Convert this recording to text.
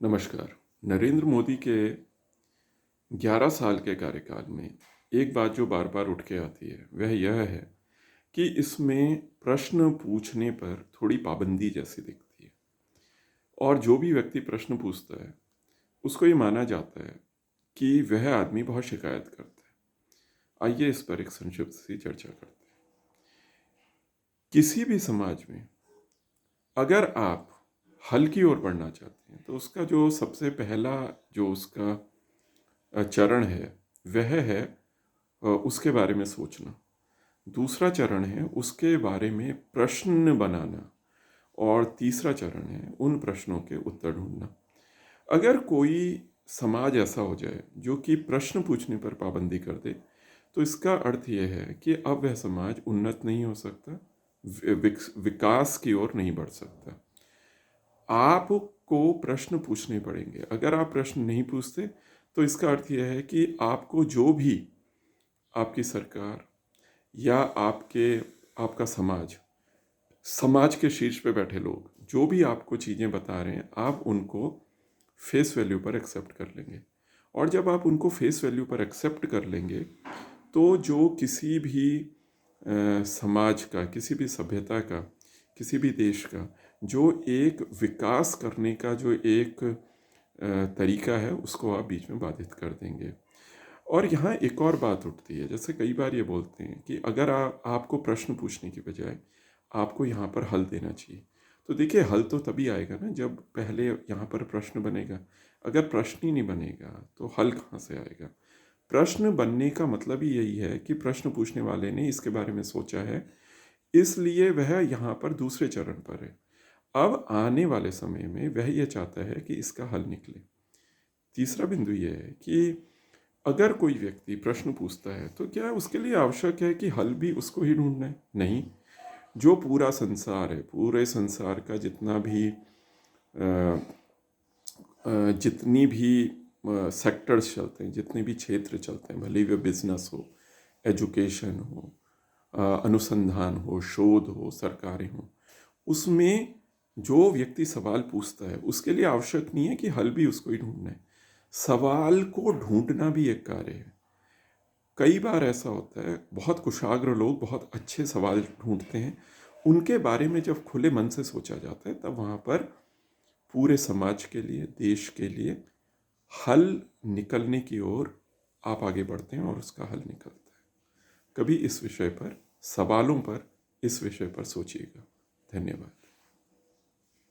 नमस्कार। नरेंद्र मोदी के 11 साल के कार्यकाल में एक बात जो बार बार उठ के आती है वह यह है कि इसमें प्रश्न पूछने पर थोड़ी पाबंदी जैसी दिखती है और जो भी व्यक्ति प्रश्न पूछता है उसको ये माना जाता है कि वह आदमी बहुत शिकायत करता है। आइए इस पर एक संक्षिप्त सी चर्चा करते हैं। किसी भी समाज में अगर आप हल की ओर बढ़ना चाहते हैं तो उसका जो सबसे पहला जो उसका चरण है वह है उसके बारे में सोचना। दूसरा चरण है उसके बारे में प्रश्न बनाना और तीसरा चरण है उन प्रश्नों के उत्तर ढूंढना। अगर कोई समाज ऐसा हो जाए जो कि प्रश्न पूछने पर पाबंदी कर दे तो इसका अर्थ यह है कि अब वह समाज उन्नत नहीं हो सकता, विकास की ओर नहीं बढ़ सकता। आपको प्रश्न पूछने पड़ेंगे। अगर आप प्रश्न नहीं पूछते तो इसका अर्थ यह है कि आपको जो भी आपकी सरकार या आपका समाज के शीर्ष पे बैठे लोग जो भी आपको चीज़ें बता रहे हैं आप उनको फेस वैल्यू पर एक्सेप्ट कर लेंगे। और जब आप उनको फेस वैल्यू पर एक्सेप्ट कर लेंगे तो जो किसी भी समाज का, किसी भी सभ्यता का, किसी भी देश का जो एक विकास करने का जो एक तरीका है उसको आप बीच में बाधित कर देंगे। और यहाँ एक और बात उठती है, जैसे कई बार ये बोलते हैं कि अगर आपको प्रश्न पूछने की बजाय आपको यहाँ पर हल देना चाहिए। तो देखिए, हल तो तभी आएगा ना जब पहले यहाँ पर प्रश्न बनेगा। अगर प्रश्न ही नहीं बनेगा तो हल कहाँ से आएगा। प्रश्न बनने का मतलब ही यही है कि प्रश्न पूछने वाले ने इसके बारे में सोचा है, इसलिए वह यहाँ पर दूसरे चरण पर है। अब आने वाले समय में वह यह चाहता है कि इसका हल निकले। तीसरा बिंदु यह है कि अगर कोई व्यक्ति प्रश्न पूछता है तो क्या उसके लिए आवश्यक है कि हल भी उसको ही ढूंढना है? नहीं। जो पूरा संसार है, पूरे संसार का जितनी भी सेक्टर्स चलते हैं, जितने भी क्षेत्र चलते हैं, भले वे बिजनेस हो, एजुकेशन हो, अनुसंधान हो, शोध हो, सरकारें हो, उसमें जो व्यक्ति सवाल पूछता है उसके लिए आवश्यक नहीं है कि हल भी उसको ही ढूंढना है। सवाल को ढूंढना भी एक कार्य है। कई बार ऐसा होता है, बहुत कुशाग्र लोग बहुत अच्छे सवाल ढूंढते हैं, उनके बारे में जब खुले मन से सोचा जाता है तब वहाँ पर पूरे समाज के लिए, देश के लिए हल निकलने की ओर आप आगे बढ़ते हैं और उसका हल निकलता है। कभी इस विषय पर, सवालों पर, इस विषय पर सोचिएगा। धन्यवाद।